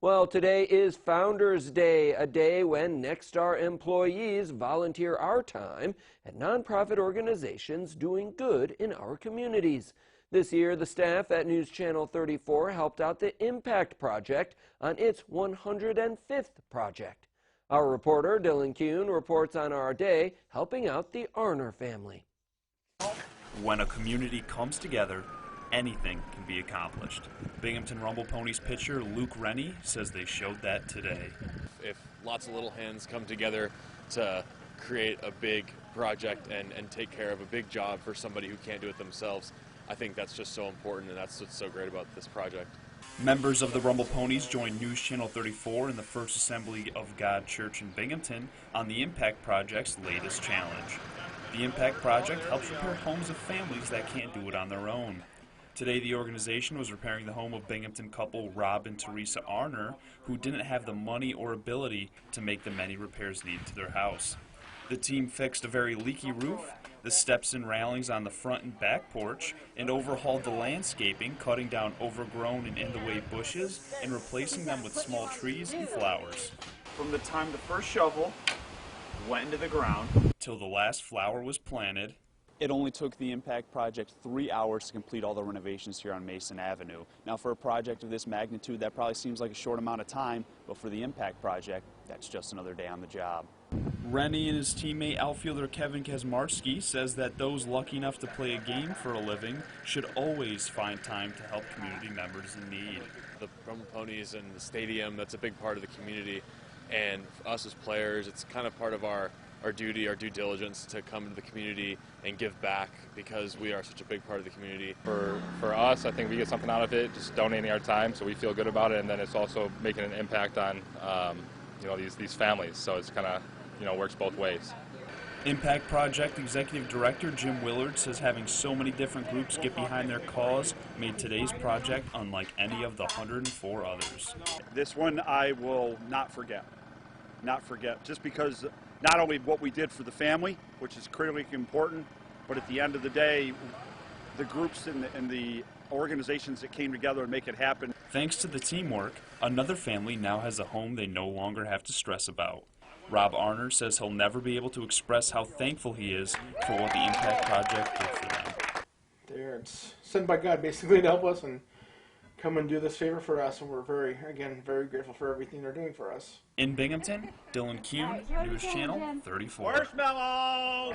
Well, today is Founders Day, a day when Nexstar employees volunteer our time at nonprofit organizations doing good in our communities. This year, the staff at News Channel 34 helped out the Impact Project on its 105th project. Our reporter, Dylan Kuhn, reports on our day helping out the Arner family. When a community comes together, anything can be accomplished. Binghamton Rumble Ponies pitcher Luke Rennie says they showed that today. If lots of little hands come together to create a big project and take care of a big job for somebody who can't do it themselves, I think that's just so important, and that's what's so great about this project. Members of the Rumble Ponies joined News Channel 34 in the First Assembly of God Church in Binghamton on the Impact Project's latest challenge. The Impact Project helps repair homes of families that can't do it on their own. Today, the organization was repairing the home of Binghamton couple Rob and Teresa Arner, who didn't have the money or ability to make the many repairs needed to their house. The team fixed a very leaky roof, the steps and railings on the front and back porch, and overhauled the landscaping, cutting down overgrown and in-the-way bushes and replacing them with small trees and flowers. From the time the first shovel went into the ground till the last flower was planted, it only took the Impact Project 3 hours to complete all the renovations here on Mason Avenue. Now, for a project of this magnitude, that probably seems like a short amount of time, but for the Impact Project, that's just another day on the job. Rennie and his teammate outfielder Kevin Kazmarski says that those lucky enough to play a game for a living should always find time to help community members in need. The Rumble Ponies and the stadium, that's a big part of the community, and for us as players, it's kind of part of our duty, our due diligence to come to the community and give back because we are such a big part of the community. For us, I think we get something out of it, just donating our time, so we feel good about it, and then it's also making an impact on these families, so it's kind of works both ways. Impact Project Executive Director Jim Willard says having so many different groups get behind their cause made today's project unlike any of the 104 others. This one I will not forget, just because not only what we did for the family, which is critically important, but at the end of the day, the groups and the organizations that came together and make it happen. Thanks to the teamwork, another family now has a home they no longer have to stress about. Rob Arner says he'll never be able to express how thankful he is for what the Impact Project did for them. It's sent by God basically to help us and come and do this favor for us, and we're very grateful for everything they're doing for us. In Binghamton, Dylan Kuhn, News Channel 34. Marshmallow!